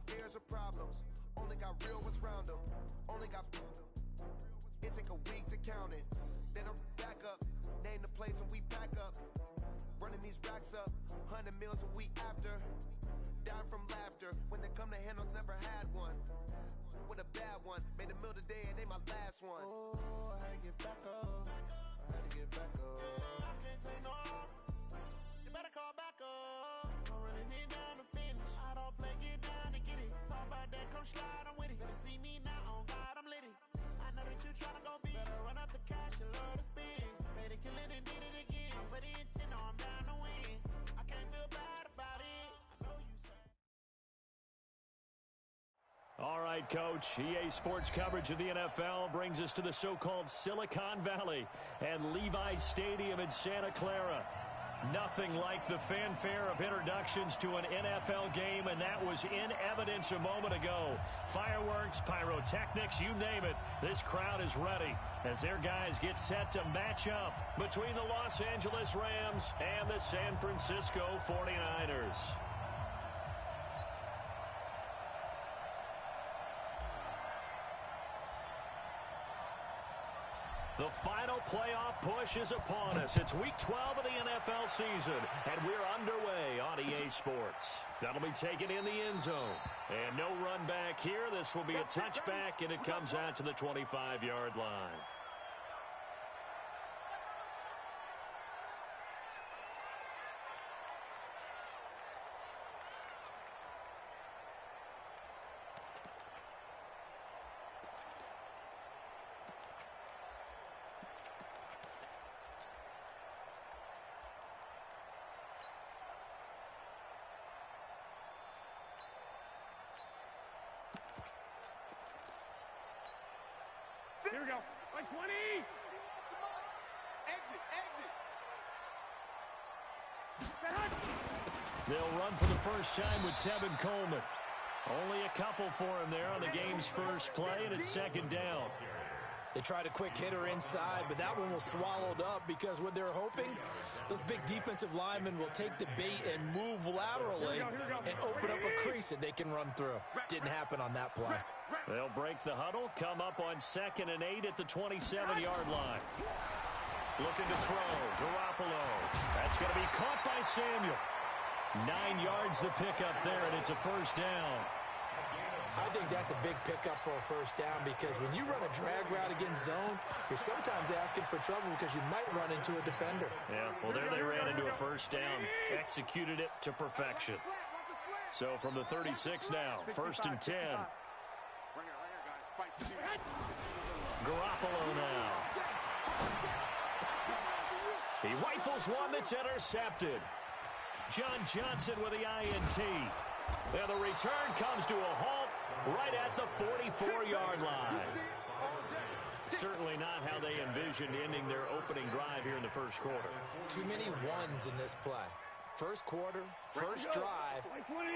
fears or problems. Only got real what's round them. Only got. It take a week to count it. Then I'm back up. Name the place and we pack up. Running these racks up. 100 meals a week after. Down from laughter. When they come to handles, never had one. With a bad one. Made a meal today and they my last one. Oh, I had to get back up. I had to get back up. I can't take no loss. You better call back up. I'm running it down to finish. I don't play, get down to get it. Talk about that, come slide, I'm with it. Better see me now, on God, I'm litty. I know that you tryna go big. Better run up the cash, you love to spin. Made it, kill it, and did it again. But the intent, no, I'm down to win. I can't feel bad about it. I know you said. All right, Coach. EA Sports coverage of the NFL brings us to the so-called Silicon Valley and Levi's Stadium in Santa Clara. Nothing like the fanfare of introductions to an NFL game, and that was in evidence a moment ago. Fireworks, pyrotechnics, you name it. This crowd is ready as their guys get set to match up between the Los Angeles Rams and the San Francisco 49ers. The final playoff push is upon us. It's week 12 of the NFL season, and we're underway on EA Sports. That'll be taken in the end zone. And no run back here. This will be a touchback, and it comes out to the 25-yard line. Here we go. Like 20. Exit. They'll run for the first time with Tevin Coleman. Only a couple for him there on the game's first play, and it's second down. They tried a quick hitter inside, but that one was swallowed up because what they're hoping, those big defensive linemen will take the bait and move laterally and open up a crease that they can run through. Didn't happen on that play. They'll break the huddle, come up on 2nd and 8 at the 27-yard line. Looking to throw, Garoppolo. That's going to be caught by Samuel. 9 yards the pickup there, and it's a first down. I think that's a big pickup for a first down because when you run a drag route against zone, you're sometimes asking for trouble because you might run into a defender. Yeah, well, there they ran into a first down, executed it to perfection. So from the 36 now, 1st and 10. Garoppolo now. He rifles one that's intercepted. John Johnson with the INT. And the return comes to a halt right at the 44-yard line. Certainly not how they envisioned ending their opening drive here in the first quarter. Too many ones in this play. First quarter, first drive,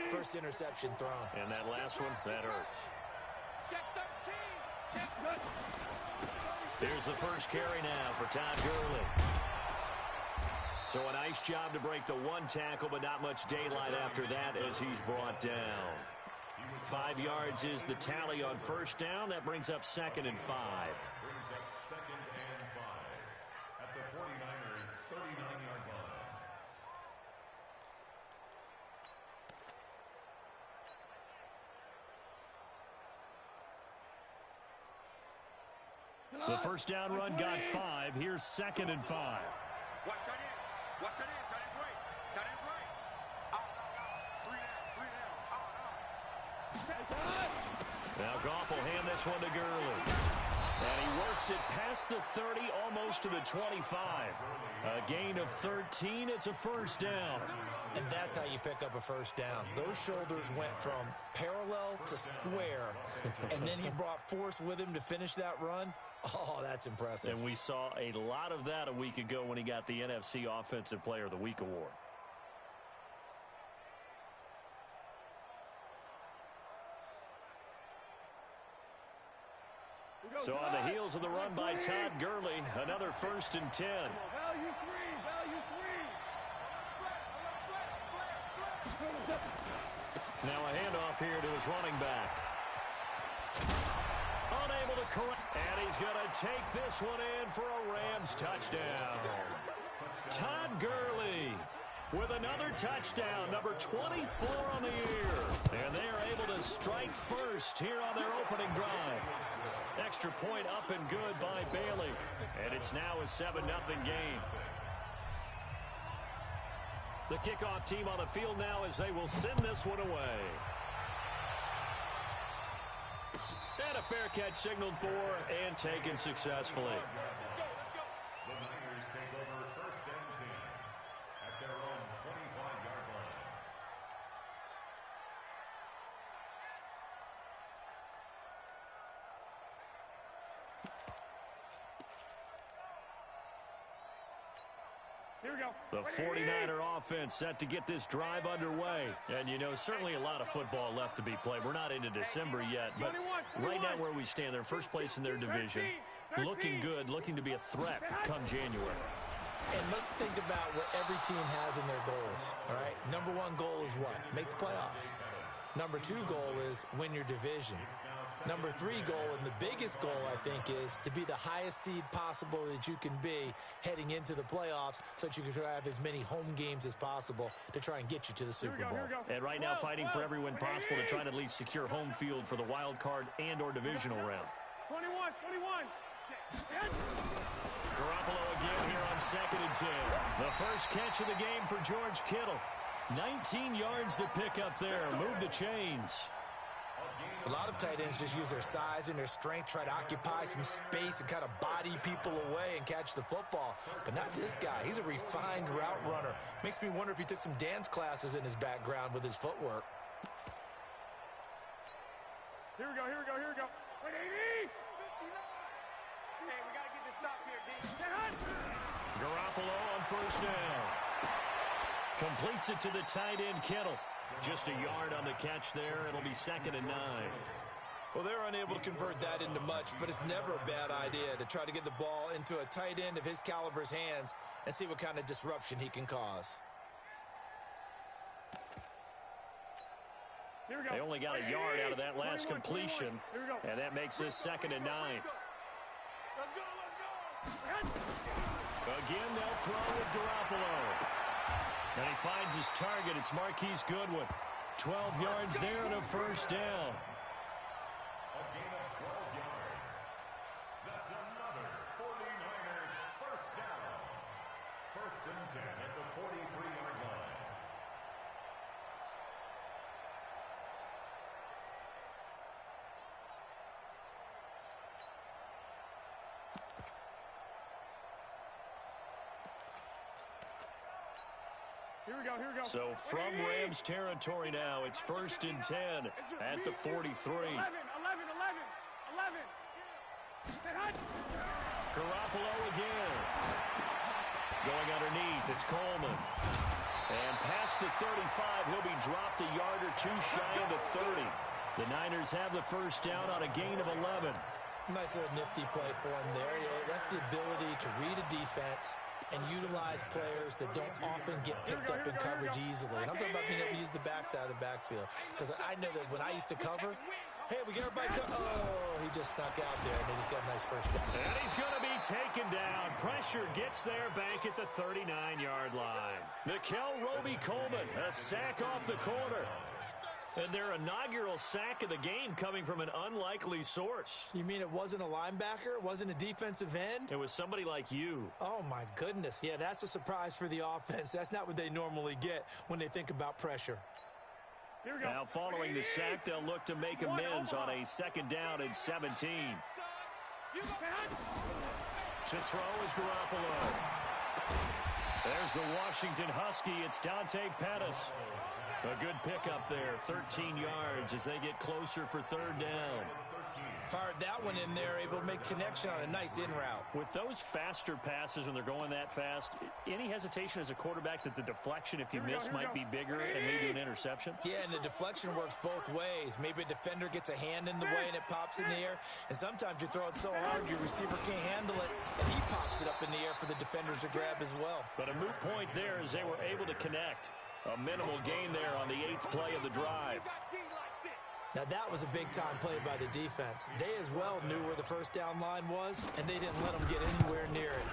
first interception thrown. And that last one, that hurts. Here's the first carry now for Todd Gurley. So a nice job to break the one tackle, but not much daylight after that as he's brought down. 5 yards is the tally on first down. That brings up 2nd and 5. At the 49ers' 39-yard line. The first down run got 5. Here's 2nd and 5. Watch that in. Watch that in. Tight end's right. Tight end's right. Out. 3 down. Now Goff will hand this one to Gurley. And he works it past the 30, almost to the 25. A gain of 13. It's a first down. And that's how you pick up a first down. Those shoulders went from parallel to square, and then he brought force with him to finish that run. Oh, that's impressive. And we saw a lot of that a week ago when he got the NFC Offensive Player of the Week award. So on the heels of the run by Todd Gurley, another 1st and 10. Value three. Now a handoff here to his running back. Unable to correct. And he's going to take this one in for a Rams touchdown. Todd Gurley with another touchdown, number 24 on the year. And they are able to strike first here on their opening drive. Extra point up and good by Bailey. And it's now a 7-0 game. The kickoff team on the field now as they will send this one away. And a fair catch signaled for and taken successfully. The Niners take over first and 10 at their own 25-yard line. Here we go. The 49er offense set to get this drive underway. And, you know, certainly a lot of football left to be played. We're not into December yet, but right now where we stand, they're first place in their division. Looking good, looking to be a threat come January. And let's think about what every team has in their goals, all right? Number one goal is what? Make the playoffs. Number two goal is win your division. Number three goal, and the biggest goal, I think, is to be the highest seed possible that you can be heading into the playoffs so that you can have as many home games as possible to try and get you to the Super Bowl. And right now fighting for every win possible to try and at least secure home field for the wild card and or divisional round. 21. Garoppolo again here on 2nd and 10. The first catch of the game for George Kittle. 19 yards to pick up there. Move the chains. A lot of tight ends just use their size and their strength, try to occupy some space and kind of body people away and catch the football. But not this guy. He's a refined route runner. Makes me wonder if he took some dance classes in his background with his footwork. Here we go. Wait, 80. Hey, we got to get this stop here, D. Garoppolo on first down. Completes it to the tight end, Kittle. Just a yard on the catch there. It'll be 2nd and 9. Well, they're unable to convert that into much, but it's never a bad idea to try to get the ball into a tight end of his caliber's hands and see what kind of disruption he can cause. They only got a yard out of that last completion, and that makes this 2nd and 9. Again, they'll throw with Garoppolo. And he finds his target. It's Marquise Goodwin. 12 yards there and a first down. A gain of 12 yards. That's another 49ers first down. First and 10 at the 43-yard line. Here we go. So from Rams territory now, it's 1st and 10 at the 43. 11. Garoppolo again. Going underneath, it's Coleman. And past the 35, he'll be dropped a yard or two shy of the 30. The Niners have the first down on a gain of 11. Nice little nifty play for him there. That's the ability to read a defense and utilize players that don't often get picked up in coverage easily. And I'm talking about being able to use the backside of the backfield. Because I know that when I used to cover, hey, we get everybody oh, he just snuck out there, and they just got a nice first down. And he's going to be taken down. Pressure gets there back at the 39-yard line. Nickel Roby-Coleman, a sack off the corner. And their inaugural sack of the game coming from an unlikely source. You mean it wasn't a linebacker? It wasn't a defensive end? It was somebody like you. Oh, my goodness. Yeah, that's a surprise for the offense. That's not what they normally get when they think about pressure. Here we go. Now, following the sack, they'll look to make amends on a 2nd down and 17. To throw is Garoppolo. There's the Washington Husky. It's Dante Pettis. A good pickup there, 13 yards as they get closer for 3rd down. Fired that one in there, able to make connection on a nice in route. With those faster passes when they're going that fast, any hesitation as a quarterback that the deflection, if you miss, might be bigger and lead to an interception? Yeah, and the deflection works both ways. Maybe a defender gets a hand in the way and it pops in the air. And sometimes you throw it so hard your receiver can't handle it, and he pops it up in the air for the defenders to grab as well. But a moot point there as they were able to connect. A minimal gain there on the 8th play of the drive. Now, that was a big-time play by the defense. They as well knew where the first down line was, and they didn't let them get anywhere near it.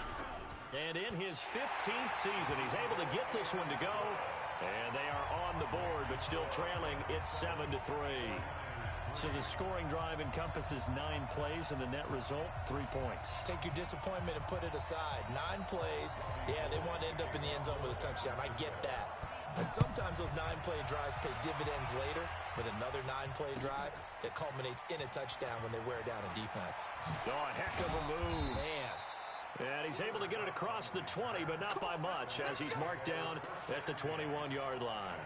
And in his 15th season, he's able to get this one to go. And they are on the board, but still trailing. It's 7-3. So the scoring drive encompasses 9 plays, and the net result, 3 points. Take your disappointment and put it aside. 9 plays. Yeah, they want to end up in the end zone with a touchdown. I get that. But sometimes those 9-play drives pay dividends later with another 9-play drive that culminates in a touchdown when they wear down a defense. Oh, a heck of a move. Man. And he's able to get it across the 20, but not by much, as he's marked down at the 21-yard line.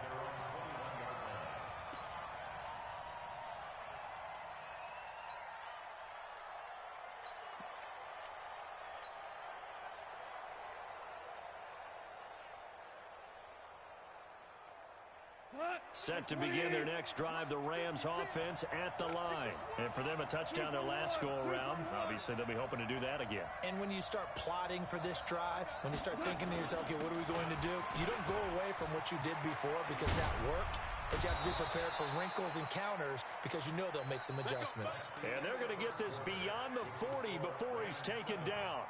Set to begin their next drive, the Rams offense at the line. And for them, a touchdown their last go-around. Obviously, they'll be hoping to do that again. And when you start plotting for this drive, when you start thinking to yourself, okay, what are we going to do? You don't go away from what you did before because that worked. But you have to be prepared for wrinkles and counters because you know they'll make some adjustments. And they're going to get this beyond the 40 before he's taken down.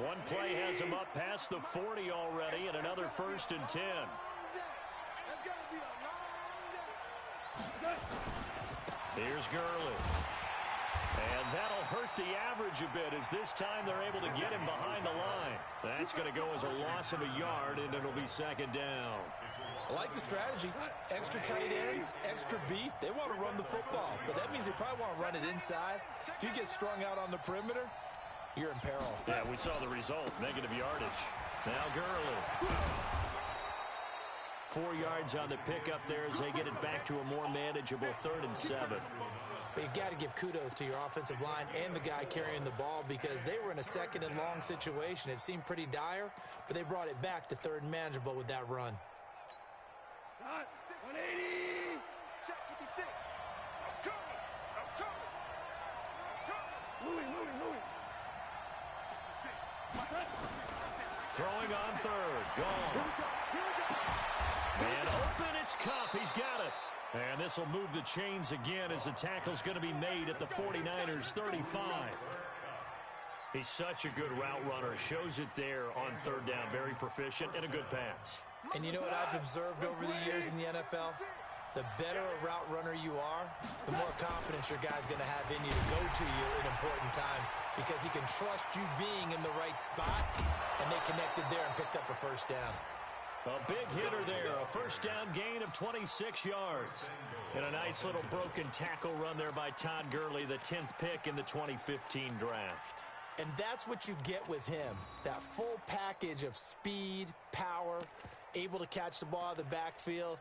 One play has him up past the 40 already, and another 1st and 10. Here's Gurley. And that'll hurt the average a bit as this time they're able to get him behind the line. That's going to go as a loss of a yard, and it'll be 2nd down. I like the strategy. Extra tight ends, extra beef. They want to run the football, but that means they probably want to run it inside. If you get strung out on the perimeter, you're in peril. Yeah, we saw the result, negative yardage. Now Gurley. 4 yards on the pickup there as they get it back to a more manageable 3rd and 7. But you got to give kudos to your offensive line and the guy carrying the ball because they were in a 2nd and long situation. It seemed pretty dire, but they brought it back to 3rd and manageable with that run. 180. Check 56. Louis. Throwing on 3rd. Gone. And open, it's Cup. He's got it. And this will move the chains again as the tackle's going to be made at the 49ers 35. He's such a good route runner. Shows it there on 3rd down. Very proficient and a good pass. And you know what I've observed over the years in the NFL? The better a route runner you are, the more confidence your guy's going to have in you to go to you in important times because he can trust you being in the right spot, and they connected there and picked up a 1st down. A big hitter there, a 1st down gain of 26 yards. And a nice little broken tackle run there by Todd Gurley, the 10th pick in the 2015 draft. And that's what you get with him, that full package of speed, power, able to catch the ball out of the backfield.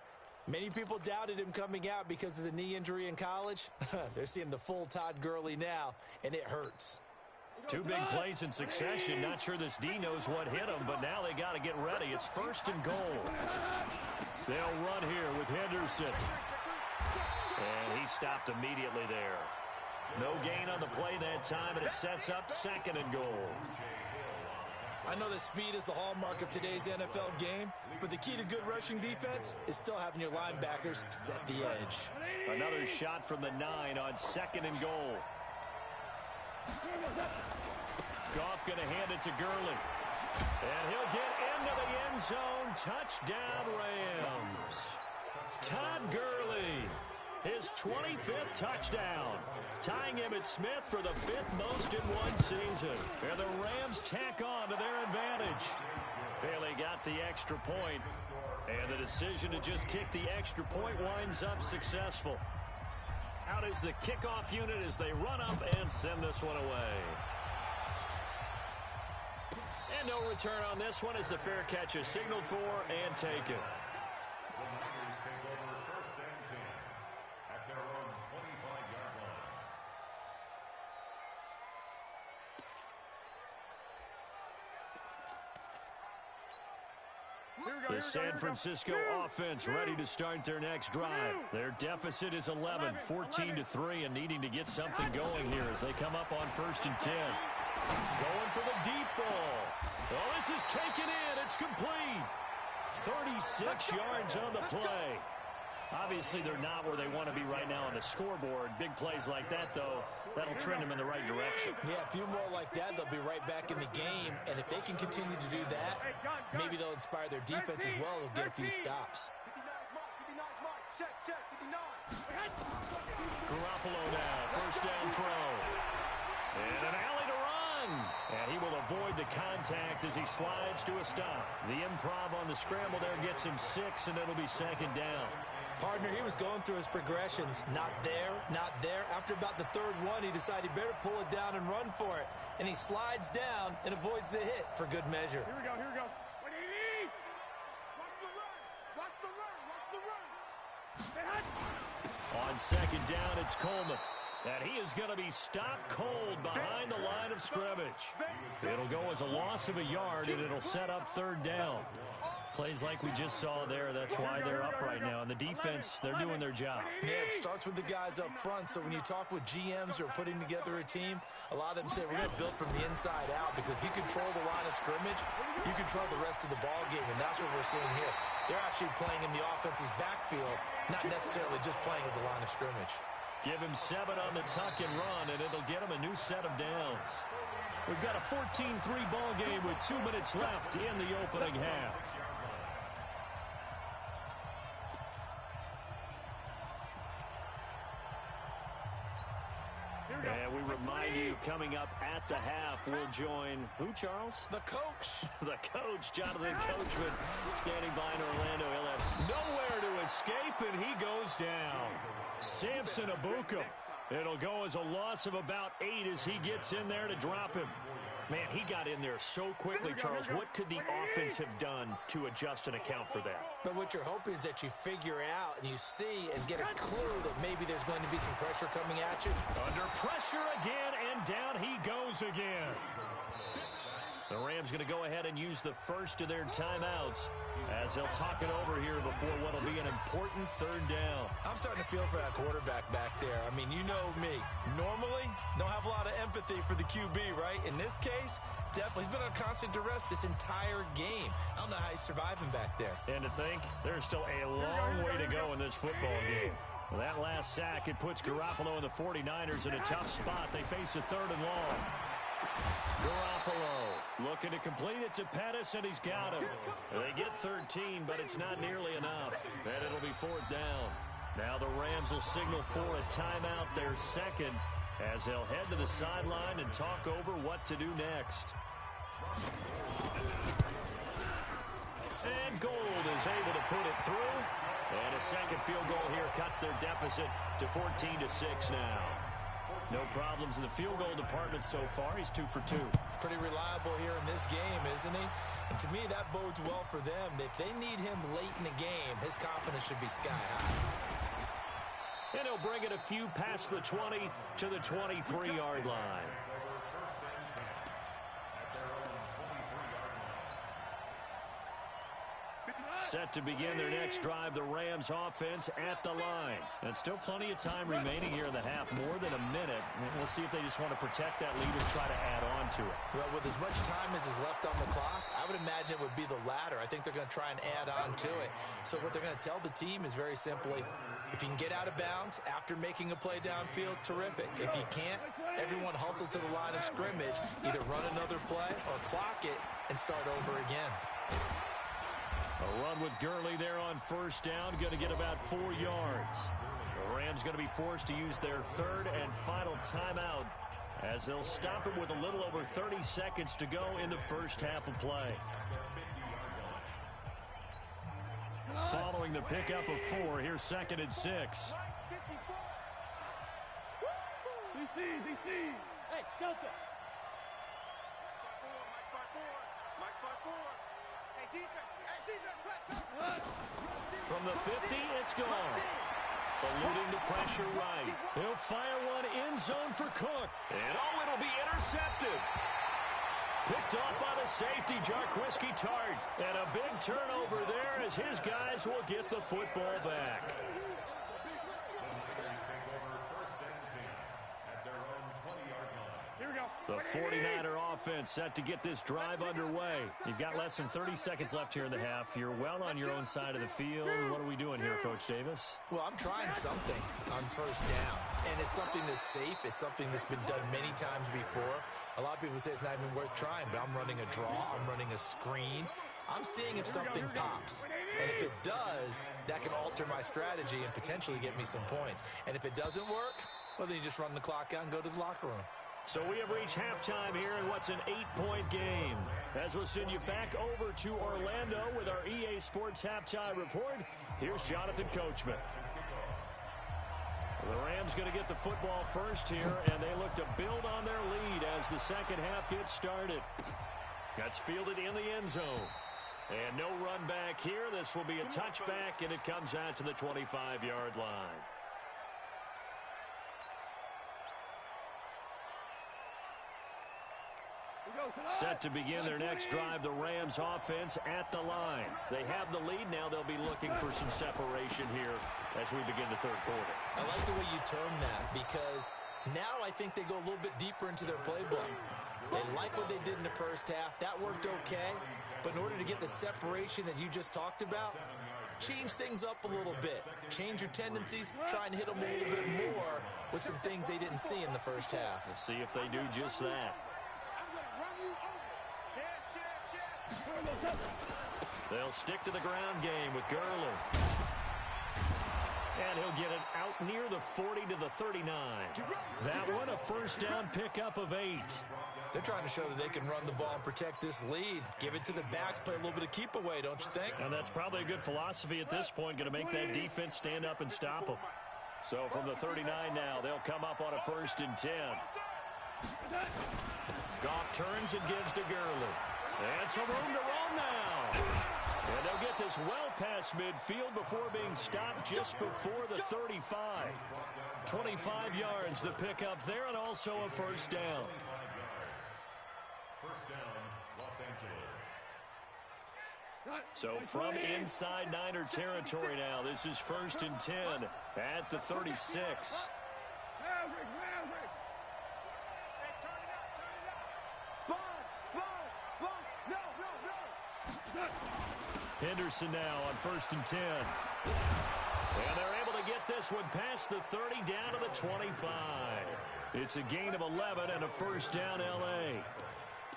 Many people doubted him coming out because of the knee injury in college. They're seeing the full Todd Gurley now, and it hurts. 2 big plays in succession. Not sure this D knows what hit him, but now they got to get ready. It's 1st and goal. They'll run here with Henderson. And he stopped immediately there. No gain on the play that time, and it sets up 2nd and goal. I know that speed is the hallmark of today's NFL game, but the key to good rushing defense is still having your linebackers set the edge. Another shot from the 9 on 2nd and goal. Goff going to hand it to Gurley. And he'll get into the end zone. Touchdown, Rams. Todd Gurley, his 25th touchdown, tying Emmitt Smith for the 5th most in one season. And the Rams tack on to their advantage. Bailey got the extra point, and the decision to just kick the extra point winds up successful. Out is the kickoff unit as they run up and send this one away. And no return on this one as the fair catch is signaled for and taken. The San Francisco offense ready to start their next drive. Their deficit is 11, 14-3, and needing to get something going here as they come up on 1st and 10. Going for the deep ball. Well, this is taken in. It's complete. 36 yards on the play. Obviously, they're not where they want to be right now on the scoreboard. Big plays like that, though, that'll trend them in the right direction. Yeah, a few more like that, they'll be right back in the game. And if they can continue to do that, maybe they'll inspire their defense as well. They'll get a few stops. 59 mark. Check, 59. Garoppolo now, first down throw. And an alley to run. And he will avoid the contact as he slides to a stop. The improv on the scramble there gets him 6, and it'll be second down. Partner, he was going through his progressions. Not there, not there. After about the third one, he decided he better pull it down and run for it. And he slides down and avoids the hit for good measure. Here we go, here we go. 180. Watch the run. Watch the run. Stay hot. On second down, it's Coleman. And he is going to be stopped cold behind the line of scrimmage. It'll go as a loss of a yard, and it'll set up third down. Plays like we just saw there, that's why they're up right now. And the defense, they're doing their job. Yeah, it starts with the guys up front. So when you talk with GMs who are putting together a team, a lot of them say we're going to build from the inside out, because if you control the line of scrimmage, you control the rest of the ball game, and that's what we're seeing here. They're actually playing in the offense's backfield, not necessarily just playing at the line of scrimmage. Give him 7 on the tuck and run, and it'll get him a new set of downs. We've got a 14-3 ball game with 2 minutes left in the opening half. And we remind you, coming up at the half, we'll join who, Charles? The coach. The coach, Jonathan Coachman, standing by in Orlando. He'll have nowhere to escape, and he goes down. Samson Abuka. It'll go as a loss of about 8 as he gets in there to drop him. Man, he got in there so quickly, Charles. What could the offense have done to adjust and account for that? But what you're hoping is that you figure out and you see and get a clue that maybe there's going to be some pressure coming at you. Under pressure again, and down he goes again. The Rams going to go ahead and use the first of their timeouts as they'll talk it over here before what will be an important third down. I'm starting to feel for that quarterback back there. I mean, you know me. Normally, don't have a lot of empathy for the QB, right? In this case, definitely. He's been on constant duress this entire game. I don't know how he's surviving back there. And to think, there's still a long way to go in this football game. Well, that last sack, it puts Garoppolo and the 49ers in a tough spot. They face a 3rd and long. Garoppolo looking to complete it to Pettis, and he's got him. They get 13, but it's not nearly enough. And it'll be 4th down. Now the Rams will signal for a timeout, their second, as they'll head to the sideline and talk over what to do next. And Gold is able to put it through. And a second field goal here cuts their deficit to 14-6 now. No problems in the field goal department so far. He's 2 for 2. Pretty reliable here in this game, isn't he? And to me, that bodes well for them. If they need him late in the game, his confidence should be sky high. And he'll bring it a few past the 20 to the 23-yard line. Set to begin their next drive, the Rams offense at the line. And still plenty of time remaining here in the half, more than a minute. We'll see if they just want to protect that lead and try to add on to it. Well, with as much time as is left on the clock, I would imagine it would be the latter. I think they're going to try and add on to it. So what they're going to tell the team is very simply, if you can get out of bounds after making a play downfield, terrific. If you can't, everyone hustle to the line of scrimmage, either run another play or clock it and start over again. A run with Gurley there on 1st down, going to get about 4 yards. The Rams going to be forced to use their 3rd and final timeout as they'll stop it with a little over 30 seconds to go in the first half of play. Following the pickup of 4, here's 2nd and 6. DC. Hey, Delta. Mike spot 4. Hey, defense. From the 50, it's gone. Eluding the pressure right. He'll fire one end zone for Cook. And oh, it'll be intercepted. Picked off by the safety, Jarquiski Tart. And a big turnover there as his guys will get the football back. Here we go. The 49er offense set to get this drive underway. You've got less than 30 seconds left here in the half. You're well on your own side of the field. What are we doing here, Coach Davis? Well, I'm trying something on first down, and it's something that's safe. It's something that's been done many times before. A lot of people say it's not even worth trying, but I'm running a draw. I'm running a screen. I'm seeing if something pops. And if it does, that can alter my strategy and potentially get me some points. And if it doesn't work, well, then you just run the clock out and go to the locker room. So we have reached halftime here in what's an 8-point game. As we'll send you back over to Orlando with our EA Sports Halftime Report, here's Jonathan Coachman. The Rams going to get the football first here, and they look to build on their lead as the second half gets started. That's fielded in the end zone. And no run back here. This will be a touchback, and it comes out to the 25-yard line. Set to begin their next drive, the Rams offense at the line. They have the lead. Now they'll be looking for some separation here as we begin the third quarter. I like the way you term that because now I think they go a little bit deeper into their playbook. They like what they did in the first half. That worked okay. But in order to get the separation that you just talked about, change things up a little bit. Change your tendencies. Try and hit them a little bit more with some things they didn't see in the first half. We'll see if they do just that. They'll stick to the ground game with Gurley. And he'll get it out near the 40 to the 39. That one, a first down pickup of 8. They're trying to show that they can run the ball and protect this lead. Give it to the backs, play a little bit of keep away, don't you think? And that's probably a good philosophy at this point, going to make that defense stand up and stop them. So from the 39 now, they'll come up on a 1st and 10. Goff turns and gives to Gurley. And some room to run now. And they'll get this well past midfield before being stopped just before the 35. 25 yards to pick up there, and also a first down. First down, Los Angeles. So from inside Niner territory now, this is 1st and 10 at the 36. Henderson now on 1st and 10. And they're able to get this one past the 30 down to the 25. It's a gain of 11 and a first down L.A.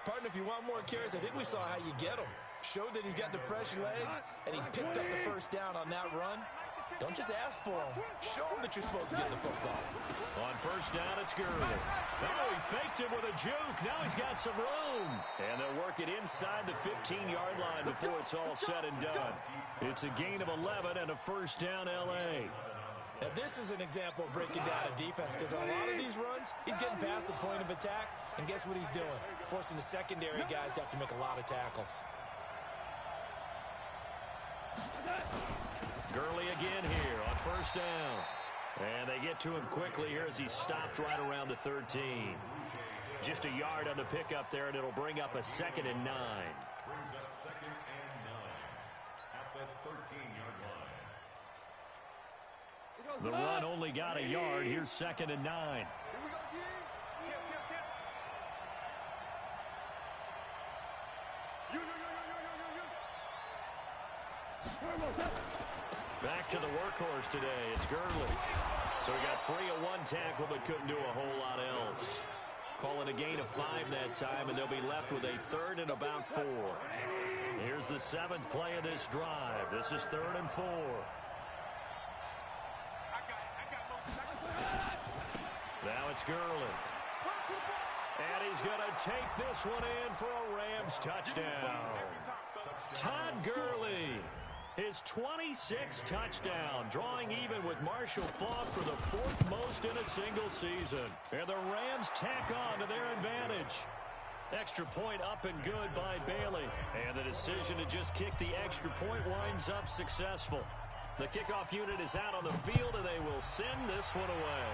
Partner, if you want more carries, I think we saw how you get them. Showed that he's got the fresh legs, and he picked up the first down on that run. Don't just ask for him. Show him that you're supposed to get the football. On first down, it's Gurley. Oh, he faked him with a juke. Now he's got some room. And they'll work it inside the 15-yard line before it's all said and done. It's a gain of 11 and a first down L.A. Now, this is an example of breaking down a defense because on a lot of these runs, he's getting past the point of attack, and guess what he's doing? Forcing the secondary guys to have to make a lot of tackles. Gurley again here on first down. And they get to him quickly here as he stopped right around the 13. Just a yard on the pickup there, and it'll bring up a 2nd and 9. Brings up 2nd and 9 at the 13-yard line. The run only got a yard. Here's 2nd and 9. Back to the workhorse today. It's Gurley. So he got free of one tackle but couldn't do a whole lot else. Call it a gain of 5 that time, and they'll be left with a 3rd and about 4. Here's the 7th play of this drive. This is 3rd and 4. Now it's Gurley. And he's going to take this one in for a Rams touchdown. Todd Gurley, his 26th touchdown, drawing even with Marshall Faulk for the 4th most in a single season. And the Rams tack on to their advantage. Extra point up and good by Bailey. And the decision to just kick the extra point winds up successful. The kickoff unit is out on the field, and they will send this one away.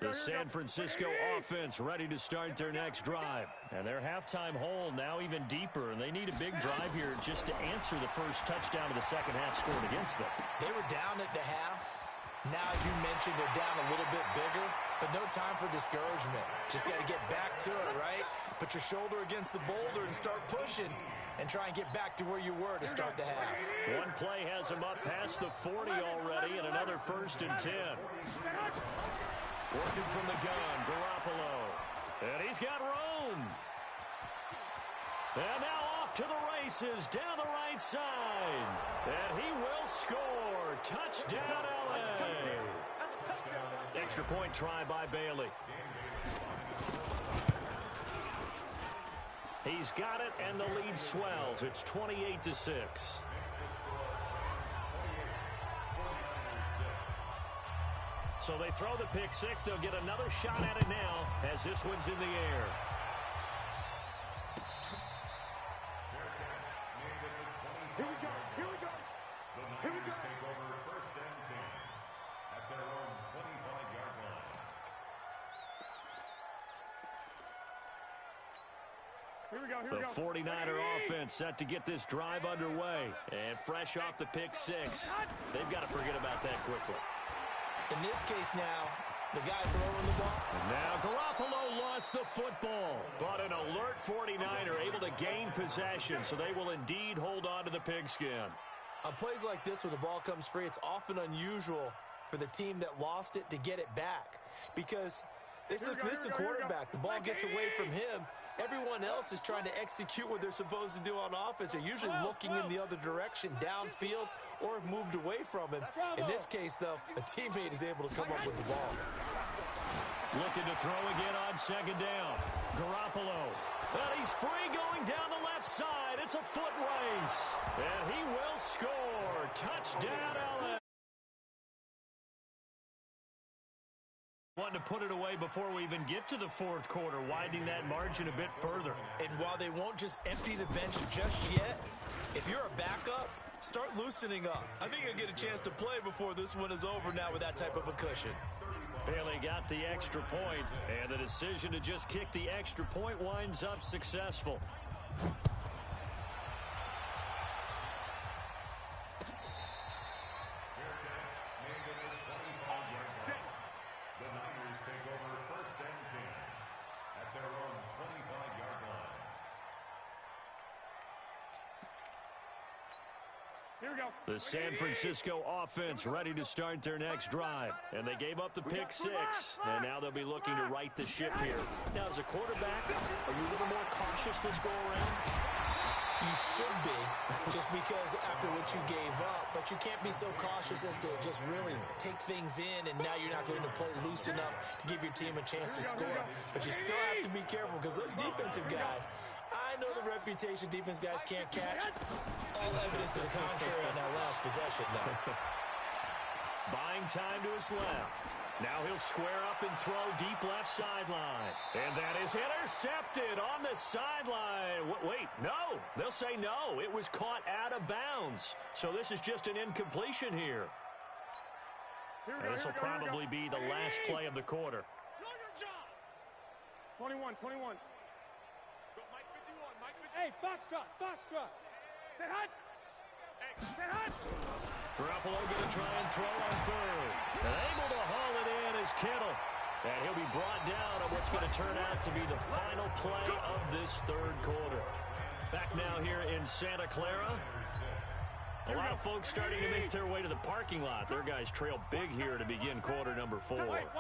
The San Francisco offense ready to start their next drive. And their halftime hole now even deeper, and they need a big drive here just to answer the first touchdown of the second half scored against them. They were down at the half. Now, as you mentioned, they're down a little bit bigger, but no time for discouragement. Just got to get back to it, right? Put your shoulder against the boulder and start pushing and try and get back to where you were to start the half. One play has him up past the 40 already, and another 1st and 10. Working from the gun, Garoppolo. And he's got room. And now off to the races down the right side. And he will score. Touchdown, LA. Extra point try by Bailey. He's got it, and the lead swells. It's 28-6. So they throw the pick six. They'll get another shot at it now as this one's in the air. Here we go. Here we go. The Niners take over 1st and 10 at their own 25-yard line. Here we go. Here we The go. 49er offense set to get this drive underway. And fresh off the pick six, they've got to forget about that quickly. In this case now, the guy throwing the ball. Now Garoppolo lost the football, but an alert 49er able to gain possession, so they will indeed hold on to the pigskin. On plays like this where the ball comes free, it's often unusual for the team that lost it to get it back. Because this is the quarterback. The ball gets away from him. Everyone else is trying to execute what they're supposed to do on offense. They're usually looking in the other direction, downfield, or have moved away from him. In this case, though, a teammate is able to come up with the ball. Looking to throw again on 2nd down. Garoppolo. And he's free going down the left side. It's a foot race. And he will score. Touchdown, LA. Wanting to put it away before we even get to the 4th quarter, widening that margin a bit further. And while they won't just empty the bench just yet, if you're a backup, start loosening up. I think you'll get a chance to play before this one is over now with that type of a cushion. Bailey got the extra point, and the decision to just kick the extra point winds up successful. The Niners take over 1st and 10 at their own 25-yard line. Here we go. The San Francisco offense ready to start their next drive. And they gave up the pick six, and now they'll be looking to right the ship here. Now, as a quarterback, are you a little more cautious this go-around? You should be, just because after what you gave up, but you can't be so cautious as to just really take things in, and now you're not going to play loose enough to give your team a chance to score. But you still have to be careful, because those defensive guys, I know the reputation defense guys can't catch. All evidence to the contrary on that last possession, though. Buying time to his left. Now he'll square up and throw deep left sideline. And that is intercepted on the sideline. Wait, no. They'll say no. It was caught out of bounds. So this is just an incompletion here. And this will probably be the last play of the quarter. 21. Hey, Foxtrot. Stay hot. Garoppolo going to try and throw on 3rd. And able to haul it in is Kittle. And he'll be brought down on what's going to turn out to be the final play of this 3rd quarter. Back now here in Santa Clara. A lot of folks starting to make their way to the parking lot. Their guys trail big here to begin quarter number 4. White.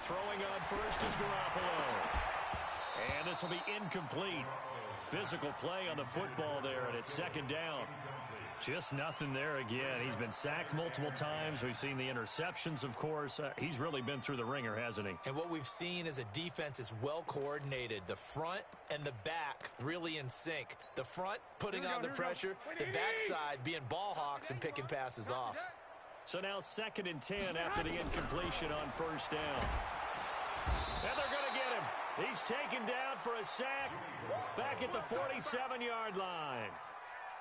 Throwing on first is Garoppolo. And this will be incomplete. Physical play on the football there, and it's 2nd down. Just nothing there again. He's been sacked multiple times. We've seen the interceptions, of course. He's really been through the ringer, hasn't he? And what we've seen is a defense that's well coordinated. The front and the back really in sync. The front putting on the pressure, the backside being ball hawks and picking passes off. So now 2nd and 10 after the incompletion on 1st down. And they're going to get him. He's taken down for a sack back at the 47-yard line.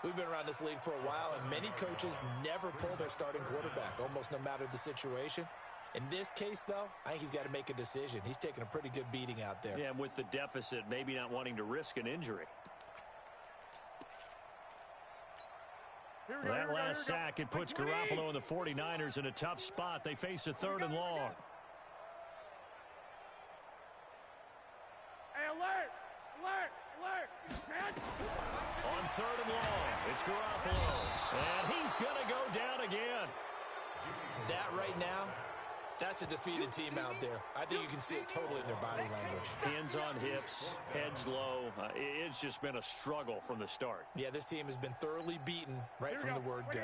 We've been around this league for a while, and many coaches never pull their starting quarterback, almost no matter the situation. In this case, though, I think he's got to make a decision. He's taking a pretty good beating out there. Yeah, and with the deficit, maybe not wanting to risk an injury. That last sack, it puts Garoppolo and the 49ers in a tough spot. They face a 3rd and long. Hey, alert! Alert! Alert! On 3rd and long, it's Garoppolo. And he's going to go down again. That right now, that's a defeated team out there. I think you can see it totally in their body language. Hands on hips, heads low. It's just been a struggle from the start. Yeah, this team has been thoroughly beaten right from the word go.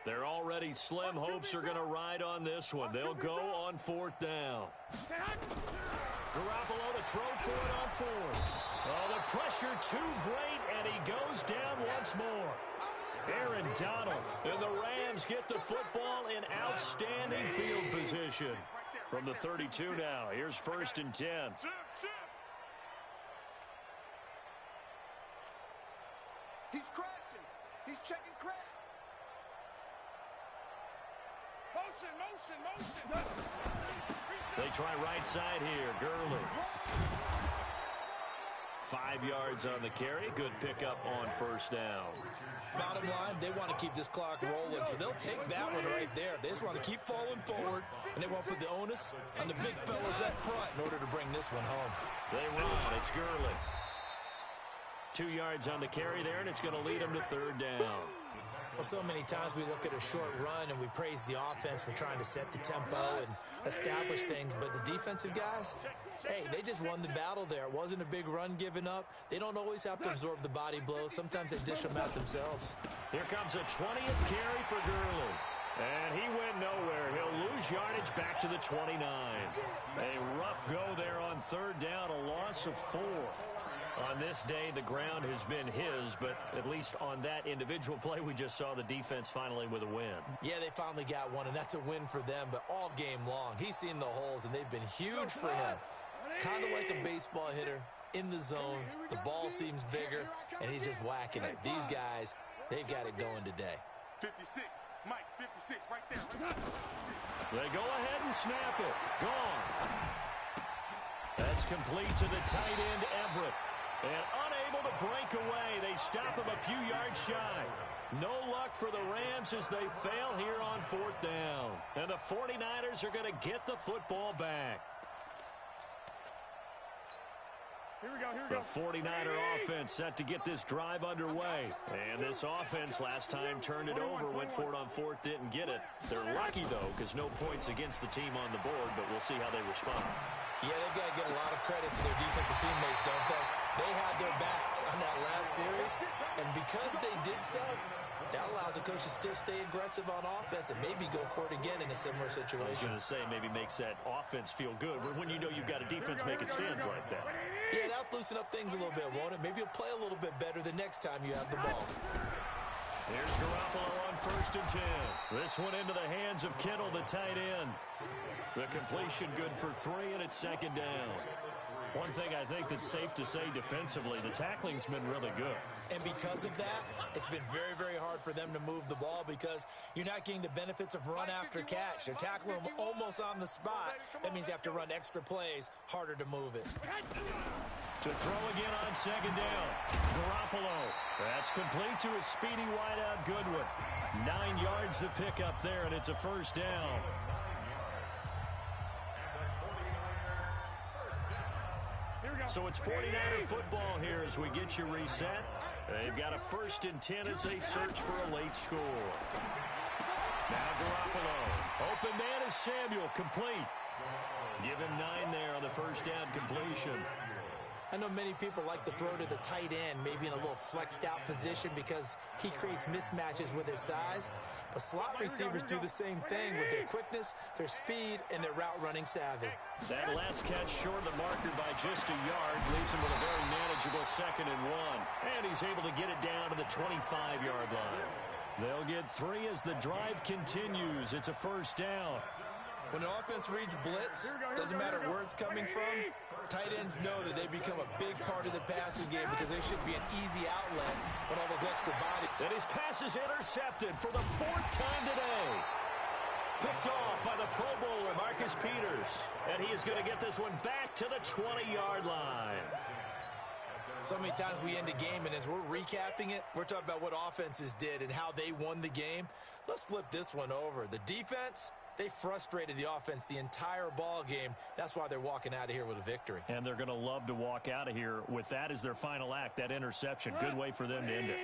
They're already slim hopes are going to ride on this one. They'll go on 4th down. Garoppolo to throw for it on 4th. Oh, the pressure too great, and he goes down once more. Aaron Donald and the Rams get the football in outstanding field position. From the 32 now, here's 1st and 10. He's crashing. He's checking crash. Motion. They try right side here. Gurley. 5 yards on the carry. Good pickup on 1st down. Bottom line, they want to keep this clock rolling, so they'll take that one right there. They just want to keep falling forward, and they want to put the onus on the big fellas up front in order to bring this one home. They run. It's Gurley. 2 yards on the carry there, and it's going to lead them to 3rd down. Well, so many times we look at a short run and we praise the offense for trying to set the tempo and establish things, but the defensive guys, hey, they just won the battle there. It wasn't a big run given up. They don't always have to absorb the body blows. Sometimes they dish them out themselves. Here comes a 20th carry for Gurley. And he went nowhere. He'll lose yardage back to the 29. A rough go there on 3rd down, a loss of 4. On this day, the ground has been his, but at least on that individual play, we just saw the defense finally with a win. Yeah, they finally got one, and that's a win for them, but all game long, he's seen the holes, and they've been huge for him. Kind of like a baseball hitter in the zone. The ball seems bigger, and he's just whacking it. These guys, they've got it going today. 56, Mike, 56, right there. They go ahead and snap it. Gone. That's complete to the tight end, Everett. And unable to break away, they stop him a few yards shy. No luck for the Rams as they fail here on 4th down. And the 49ers are going to get the football back. Here we go. The 49er offense set to get this drive underway. And this offense last time turned it over, went for it on 4th, didn't get it. They're lucky, though, because no points against the team on the board, but we'll see how they respond. Yeah, they've got to get a lot of credit to their defensive teammates, don't they? They had their backs on that last series, and because they did so, that allows the coach to still stay aggressive on offense and maybe go for it again in a similar situation. I was going to say, maybe makes that offense feel good when you know you've got a defense making stands like that. Yeah, that'll loosen up things a little bit, won't it? Maybe you'll play a little bit better the next time you have the ball. Here's Garoppolo on 1st and 10. This one into the hands of Kittle, the tight end. The completion good for 3, and it's 2nd down. One thing I think that's safe to say defensively, the tackling's been really good. And because of that, it's been very, very hard for them to move the ball because you're not getting the benefits of run after catch. They're tackling them almost on the spot. That means you have to run extra plays, harder to move it. To throw again on 2nd down. Garoppolo. That's complete to his speedy wideout Goodwin. 9 yards to pick up there, and it's a 1st down. So it's 49er football here as we get you reset. They've got a 1st and 10 as they search for a late score. Now Garoppolo. Open man is Samuel, complete. Give him 9 there on the 1st down completion. I know many people like to throw to the tight end, maybe in a little flexed out position because he creates mismatches with his size. But slot receivers do the same thing with their quickness, their speed, and their route running savvy. That last catch short of the marker by just a yard leaves him with a very manageable 2nd and 1. And he's able to get it down to the 25-yard line. They'll get 3 as the drive continues. It's a 1st down. When an offense reads blitz, doesn't matter where it's coming from, tight ends know that they become a big part of the passing game because they should be an easy outlet with all those extra bodies. And his pass is intercepted for the 4th time today. Picked off by the Pro Bowler, Marcus Peters. And he is going to get this one back to the 20-yard line. So many times we end a game, and as we're recapping it, we're talking about what offenses did and how they won the game. Let's flip this one over. The defense, they frustrated the offense the entire ball game. That's why they're walking out of here with a victory. And they're going to love to walk out of here with that as their final act, that interception. Good way for them to end it.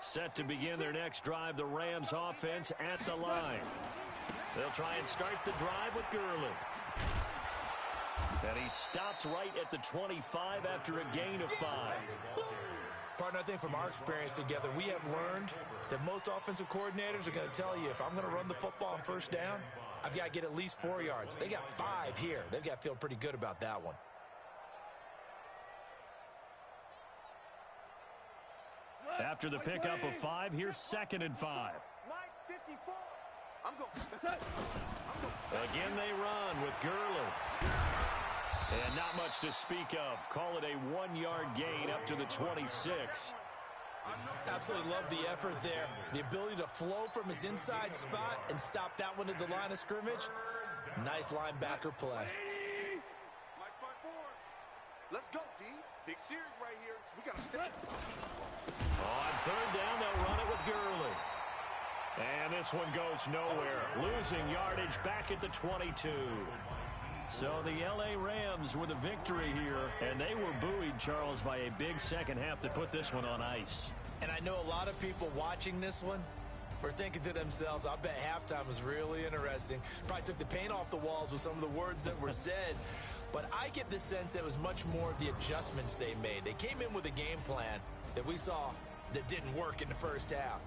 Set to begin their next drive, the Rams offense at the line. They'll try and start the drive with Gurley. And he stopped right at the 25 after a gain of 5. Partner, I think from our experience together, we have learned that most offensive coordinators are going to tell you, if I'm going to run the football on first down, I've got to get at least 4 yards. They got 5 here. They've got to feel pretty good about that one. After the pickup of 5, here's 2nd and 5. I'm going. That's it. I'm going. Again they run with Gurley. And not much to speak of. Call it a 1-yard gain up to the 26. Absolutely love the effort there. The ability to flow from his inside spot and stop that one at the line of scrimmage. Nice linebacker play. My spot forward. Let's go, D. Big series right here. We got to step. On 3rd down, they'll run it with Gurley. And this one goes nowhere. Losing yardage back at the 22. So the L.A. Rams with a victory here, and they were buoyed, Charles, by a big second half that put this one on ice. And I know a lot of people watching this one were thinking to themselves, I bet halftime was really interesting. Probably took the paint off the walls with some of the words that were said. But I get the sense that it was much more of the adjustments they made. They came in with a game plan that we saw that didn't work in the first half.